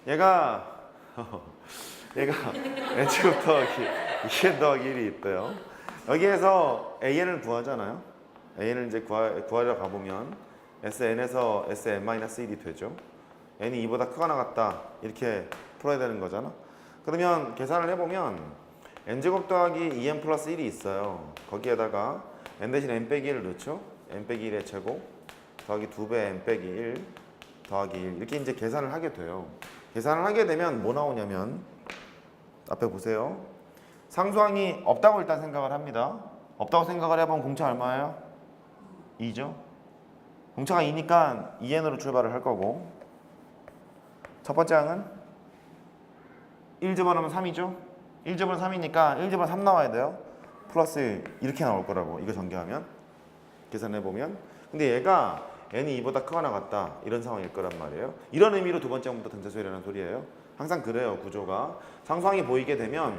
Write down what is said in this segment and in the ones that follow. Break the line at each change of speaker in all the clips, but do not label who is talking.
얘가 얘가 n제곱 더하기 2n 더하기 1이 있대요. 여기에서 an을 구하잖아요. an을 이제 구하려 가보면 sn에서 sn-1이 되죠. n이 2보다 크거나 같다 이렇게 풀어야 되는 거잖아. 그러면 계산을 해보면 n제곱 더하기 2n 플러스 1이 있어요. 거기에다가 n 대신 n 빼기 1을 넣죠. n 빼기 1의 제곱 더하기 2배 n 빼기 1 더하기 1 이렇게 이제 계산을 하게 돼요. 계산을 하게 되면 뭐 나오냐면 앞에 보세요. 상수항이 없다고 일단 생각을 합니다. 없다고 생각을 해보면 공차 얼마예요? 2죠. 공차가 2니까 2n으로 출발을 할 거고 첫 번째 항은 1 집어넣으면 3이죠. 1 집어넣으면 3이니까 1 집어넣으면 3 나와야 돼요. 플러스 이렇게 나올 거라고 이거 전개하면 계산해보면 근데 얘가 n이 2보다 크거나 같다 이런 상황일 거란 말이에요. 이런 의미로 두 번째 항부터 등차수열이라는 소리예요. 항상 그래요. 구조가 상수항이 보이게 되면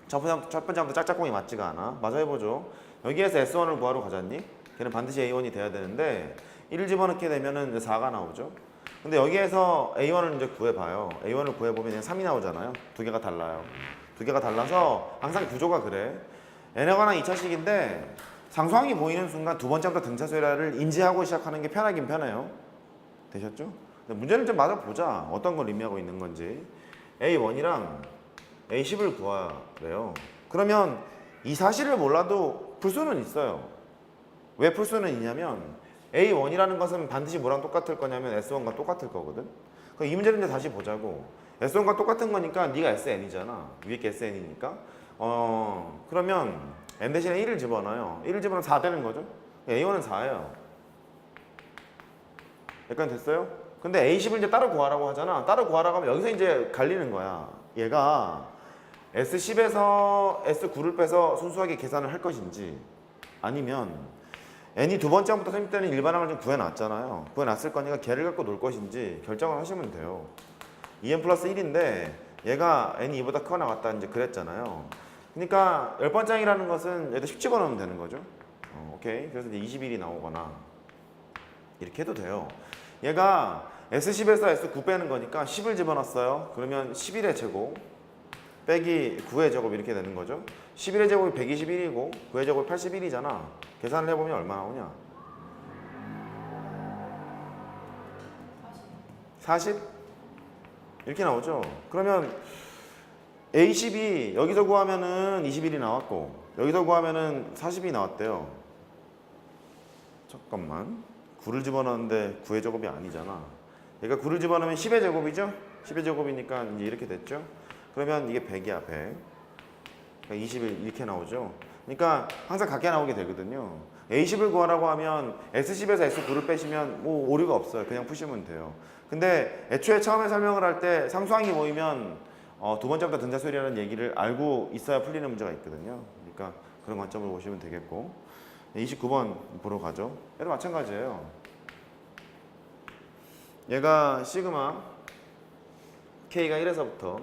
첫 번째 항부터 짝짝꿍이 맞지가 않아. 마저 해보죠. 여기에서 S1을 구하러 가잖니? 걔는 반드시 A1이 돼야 되는데 1을 집어넣게 되면은 4가 나오죠. 근데 여기에서 A1을 이제 구해봐요. A1을 구해보면 그냥 3이 나오잖아요. 두 개가 달라요. 두 개가 달라서 항상 구조가 그래. n에 관한 2차식인데 상수항이 보이는 순간 두 번째부터 등차수열을 인지하고 시작하는 게 편하긴 편해요. 되셨죠? 근데 문제를 좀 맞아보자. 어떤 걸 의미하고 있는 건지. A1이랑 A10을 구하래요. 그러면 이 사실을 몰라도 풀 수는 있어요. 왜 풀 수는 있냐면 A1이라는 것은 반드시 뭐랑 똑같을 거냐면 S1과 똑같을 거거든. 그럼 이 문제를 이제 다시 보자고. S1과 똑같은 거니까 네가 SN이잖아. 위에 게 SN이니까. 그러면 n 대신에 1을 집어넣어요. 1을 집어넣으면 4 되는 거죠. A1은 4예요. 약간 됐어요? 근데 A10을 이제 따로 구하라고 하잖아. 따로 구하라고 하면 여기서 이제 갈리는 거야. 얘가 S10에서 S9를 빼서 순수하게 계산을 할 것인지 아니면 n이 두 번째 항부터 선입되는 일반항을 좀 구해놨잖아요. 구해놨을 거니까 걔를 갖고 놀 것인지 결정을 하시면 돼요. 2n 플러스 1인데 얘가 n이 2보다 크거나 같다 이제 그랬잖아요. 그러니까 10번째 항이라는 것은 여기다 10 집어넣으면 되는 거죠. 오케이. 그래서 이제 21이 나오거나 이렇게 해도 돼요. 얘가 S10에서 S9 빼는 거니까 10을 집어넣었어요. 그러면 11의 제곱 빼기 9의 제곱 이렇게 되는 거죠. 11의 제곱이 121이고 9의 제곱이 81이잖아. 계산을 해보면 얼마 나오냐? 40? 이렇게 나오죠. 그러면 A10이 여기서 구하면은 21이 나왔고 여기서 구하면은 40이 나왔대요. 잠깐만. 9를 집어넣었는데 9의 제곱이 아니잖아. 얘가 9를 집어넣으면 10의 제곱이죠? 10의 제곱이니까 이제 이렇게 됐죠? 그러면 이게 100이야, 100. 그러니까 21 이렇게 나오죠? 그러니까 항상 같게 나오게 되거든요. A10을 구하라고 하면 S10에서 S9를 빼시면 뭐 오류가 없어요. 그냥 푸시면 돼요. 근데 애초에 처음에 설명을 할 때 상수항이 보이면 두 번째부터 등차수열이라는 얘기를 알고 있어야 풀리는 문제가 있거든요. 그러니까 그런 관점으로 보시면 되겠고 29번 보러 가죠. 얘도 마찬가지예요. 얘가 시그마 K가 1에서부터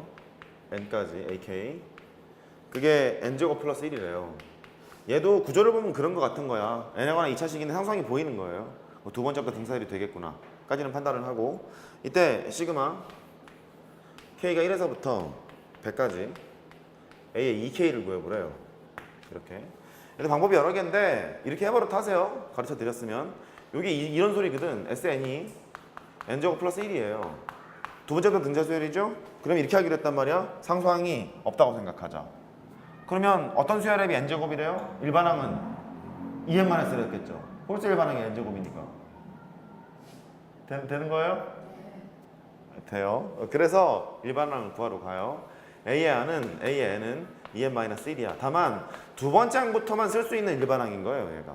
N까지 AK 그게 N제곱 플러스 1이래요. 얘도 구조를 보면 그런 거 같은 거야. N에 관한 2차식인데 상수항이 보이는 거예요. 두 번째부터 등차수열이 되겠구나 까지는 판단을 하고 이때 시그마 K가 1에서부터 100까지 A의 2K를 구해보래요. 이렇게. 그래서 방법이 여러 개인데 이렇게 해버릇 하세요. 가르쳐 드렸으면. 이게 이런 소리거든. SN이 N제곱 플러스 1이에요. 두 번째부터 등차수열이죠? 그럼 이렇게 하기로 했단 말이야. 상수항이 없다고 생각하자. 그러면 어떤 수열합이 N제곱이래요? 일반항은 2n만 했어야 했겠죠. 홀수 일반항이 N제곱이니까. 되는 거예요? 돼요. 그래서 일반항을 구하러 가요. A의 N은 2n-1이야. 다만 두 번째 항부터만 쓸 수 있는 일반항인 거예요. 얘가.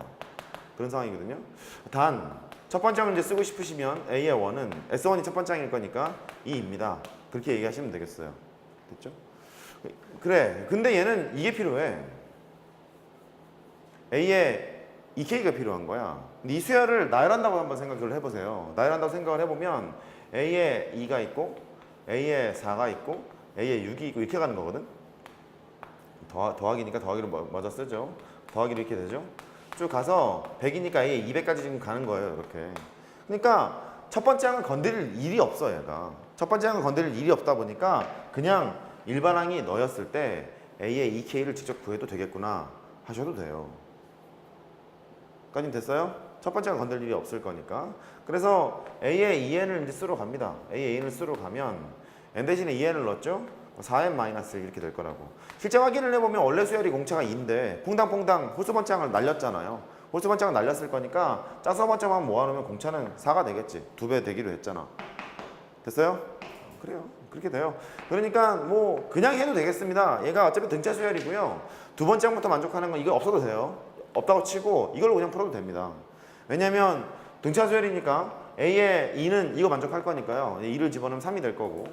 그런 상황이거든요. 단 첫 번째 항을 이제 쓰고 싶으시면 A의 1은 S1이 첫 번째 항일 거니까 2입니다. 그렇게 얘기하시면 되겠어요. 됐죠? 그래. 근데 얘는 이게 필요해. A의 2K가 필요한 거야. 근데 이 수열을 나열한다고 한번 생각을 해보세요. 나열한다고 생각을 해보면 A에 2가 있고 A에 4가 있고 A에 6이 있고 이렇게 가는 거거든. 더하기니까 더하기로 맞아 쓰죠. 더하기로 이렇게 되죠. 쭉 가서 100이니까 A에 200까지 지금 가는 거예요. 이렇게. 그러니까 첫 번째 항은 건드릴 일이 없어 얘가. 첫 번째 항을 건드릴 일이 없다 보니까 그냥 일반항이 너였을 때 A의 2K를 직접 구해도 되겠구나 하셔도 돼요. 까지 됐어요? 첫 번째 항 건들 일이 없을 거니까. 그래서 A의 2n을 이제 쓰러 갑니다. A의 2n을 쓰러 가면 n 대신에 2n을 넣었죠? 4n-1 이렇게 될 거라고. 실제 확인을 해보면 원래 수열이 공차가 2인데 퐁당퐁당 홀수 번째 항을 날렸잖아요. 홀수 번째 항을 날렸을 거니까 짜서 번째만 모아놓으면 공차는 4가 되겠지. 2배 되기로 했잖아. 됐어요? 그래요. 그렇게 돼요. 그러니까 뭐 그냥 해도 되겠습니다. 얘가 어차피 등차 수열이고요. 두 번째 항부터 만족하는 건 이거 없어도 돼요. 없다고 치고 이걸로 그냥 풀어도 됩니다. 왜냐면 등차 수열이니까 A의 2는 이거 만족할 거니까요. 2를 집어넣으면 3이 될 거고,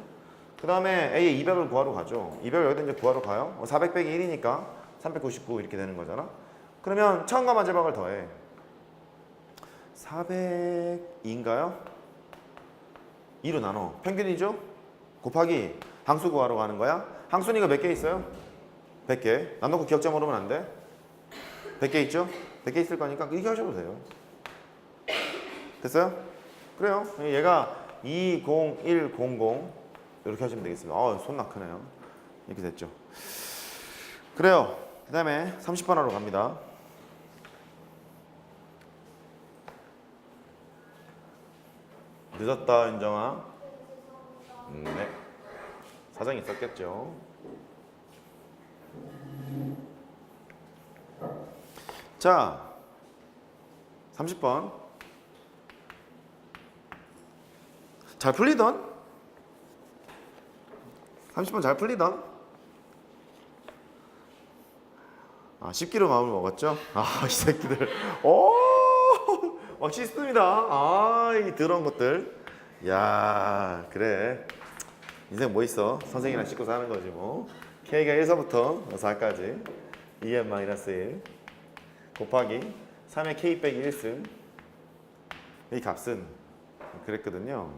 그 다음에 A의 200을 구하러 가죠. 200을 여기다 이제 구하러 가요. 400 빼기 1이니까 399 이렇게 되는 거잖아. 그러면 처음과 마지막을 더해. 400인가요? 2로 나눠. 평균이죠? 곱하기 항수 구하러 가는 거야. 항수니까 몇 개 있어요? 100개. 나눠고 기억자 모르면 안 돼. 100개 있죠? 100개 있을 거니까 이렇게 하셔도 돼요. 됐어요? 그래요. 얘가 20100 이렇게 하시면 되겠습니다. 손 낙하네요. 이렇게 됐죠. 그래요. 그 다음에 30번으로 갑니다. 늦었다, 윤정아. 네. 사정이 있었겠죠. 자, 30번. 잘 풀리던? 30번 잘 풀리던? 10kg 마음을 먹었죠? 이 새끼들. 막 시스템이다. 이 더러운 것들. 야, 그래. 인생 뭐 있어? 선생이랑 씻고 사는 거지 뭐. K가 1서부터 4까지 2n-1 곱하기 3의 K 빼기 1승. 이 값은 그랬거든요.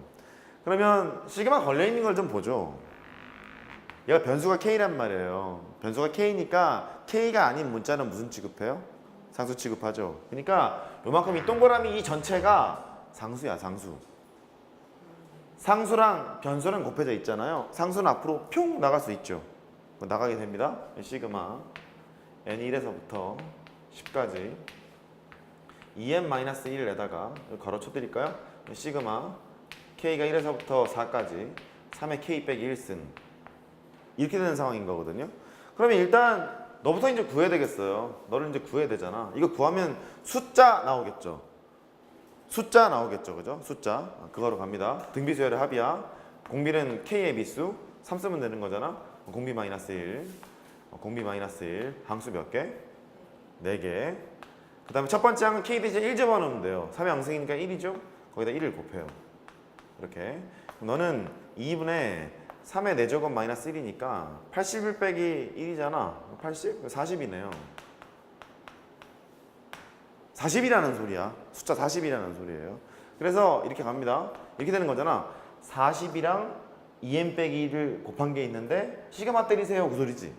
그러면 시그마 걸려있는 걸 좀 보죠. 얘가 변수가 K란 말이에요. 변수가 K니까 K가 아닌 문자는 무슨 취급해요? 상수 취급하죠. 그러니까 요만큼 이 동그라미 이 전체가 상수야, 상수. 상수랑 변수랑 곱해져 있잖아요. 상수는 앞으로 뿅 나갈 수 있죠. 나가게 됩니다. 시그마 n1에서부터 10까지 2n-1에다가 걸어쳐 드릴까요? 시그마 K가 1에서부터 4까지 3의 K 빼기 1승 이렇게 되는 상황인 거거든요. 그러면 일단 너부터 이제 구해야 되겠어요. 너를 이제 구해야 되잖아. 이거 구하면 숫자 나오겠죠. 숫자 나오겠죠. 그죠? 숫자. 그거로 갑니다. 등비수열의 합이야. 공비는 K의 비수 3 쓰면 되는 거잖아. 공비-1 공비-1 항수 몇 개? 4개. 그 다음에 첫 번째 항은 K 대신에 1 집어넣으면 돼요. 3의 항승이니까 1이죠. 거기다 1을 곱해요. 이렇게. 너는 2분의 3의 4제곱 마이너스 1이니까 81 빼기 1이잖아. 80? 40이네요. 40이라는 소리야. 숫자 40이라는 소리예요. 그래서 이렇게 갑니다. 이렇게 되는 거잖아. 40이랑 2n 빼기 1을 곱한 게 있는데 시그마 때리세요 그 소리지.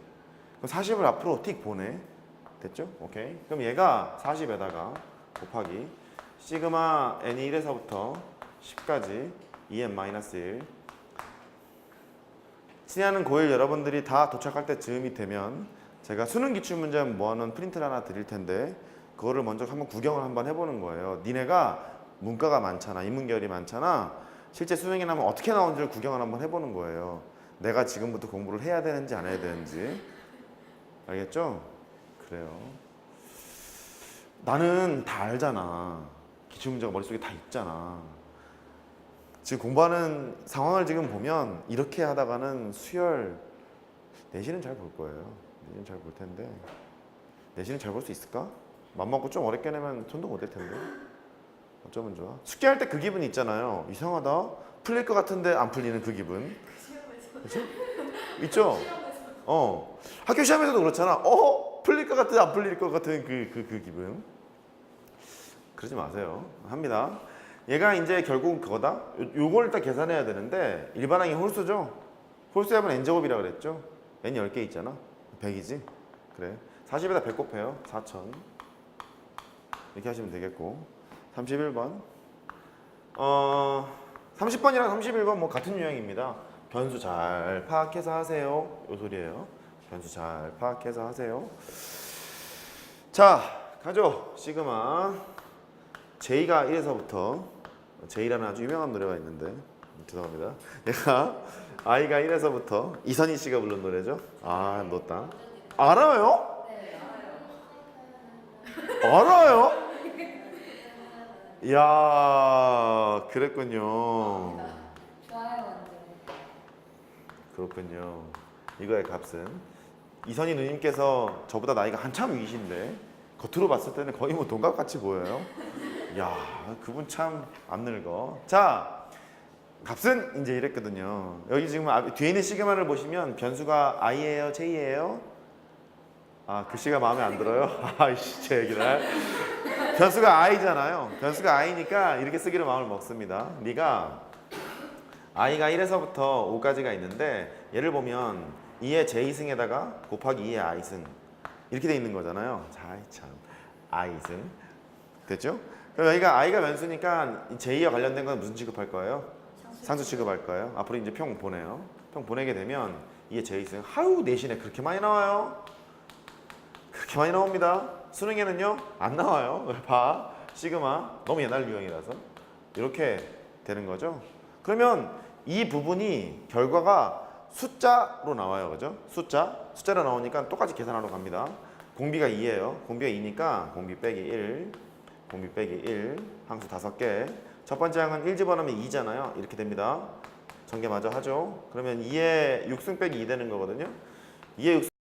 그럼 40을 앞으로 틱 보내. 됐죠? 오케이. 그럼 얘가 40에다가 곱하기 시그마 n이 1에서부터 10까지 2n-1 친애하는 고1 여러분들이 다 도착할 때 즈음이 되면 제가 수능 기출문제 모아놓은 프린트를 하나 드릴 텐데 그거를 먼저 한번 구경을 한번 해보는 거예요. 니네가 문과가 많잖아. 인문계열이 많잖아. 실제 수능에 나면 어떻게 나오는지를 구경을 한번 해보는 거예요. 내가 지금부터 공부를 해야 되는지 안 해야 되는지. 알겠죠? 그래요. 나는 다 알잖아. 기출문제가 머릿속에 다 있잖아. 지금 공부하는 상황을 지금 보면 이렇게 하다가는 수열 내신은 잘 볼 거예요. 내신은 잘 볼 텐데 내신은 잘 볼 수 있을까? 맘먹고 좀 어렵게 내면 손도 못 댈 텐데 어쩌면 좋아? 숙제할 때 그 기분 있잖아요. 이상하다. 풀릴 것 같은데 안 풀리는 그 기분. 그렇죠? 있죠? 학교 시험에서도 그렇잖아. 풀릴 것 같은데 안 풀릴 것 같은 그 기분. 그러지 마세요. 합니다. 얘가 이제 결국은 그거다. 요걸 일단 계산해야 되는데 일반항이 홀수죠. 홀수의 합은 n제곱이라고 그랬죠. n이 10개 있잖아. 100이지. 그래. 40에다 100 곱해요. 4000 이렇게 하시면 되겠고 31번 30번이랑 31번 뭐 같은 유형입니다. 변수 잘 파악해서 하세요. 요 소리예요. 변수 잘 파악해서 하세요. 자, 가죠. 시그마. J가 1에서부터 J라는 아주 유명한 노래가 있는데 죄송합니다. 얘가 I가 1에서부터 이선희 씨가 부른 노래죠. 아, 놓다. 알아요? 알아요? 이야, 그랬군요.
좋아요 완전.
그렇군요. 이거의 값은 이선희 누님께서 저보다 나이가 한참 위이신데 겉으로 봤을 때는 거의 뭐 동갑같이 보여요. 야, 그분 참 안 늙어. 자, 값은 이제 이랬거든요. 여기 지금 뒤에 있는 시그마를 보시면 변수가 I예요, J예요? 아, 글씨가 마음에 안 들어요? 아이씨, 제 얘기를. 변수가 I잖아요. 변수가 I니까 이렇게 쓰기로 마음을 먹습니다. 네가 I가 1에서부터 5까지가 있는데 얘를 보면 2의 J승에다가 곱하기 2의 I승 이렇게 돼 있는 거잖아요. 자, 참 I승 됐죠? 그럼 여기가 I가 변수니까 J와 관련된 건 무슨 취급할 거예요? 상수 취급할 거예요. 앞으로 이제 평 보내요. 평 보내게 되면 2의 J승 하우 내신에 그렇게 많이 나와요? 그렇게 많이 나옵니다. 수능에는요 안 나와요. 봐, 시그마 너무 옛날 유형이라서 이렇게 되는 거죠. 그러면 이 부분이 결과가 숫자로 나와요. 그죠? 숫자로 나오니까 똑같이 계산하러 갑니다. 공비가 2예요. 공비가 2니까 공비 빼기 1, 공비 빼기 1, 항수 5개. 첫 번째 항은 1 집어넣으면 2잖아요. 이렇게 됩니다. 전개 마저 하죠. 그러면 2의 6승 빼기 2 되는 거거든요. 2의 6승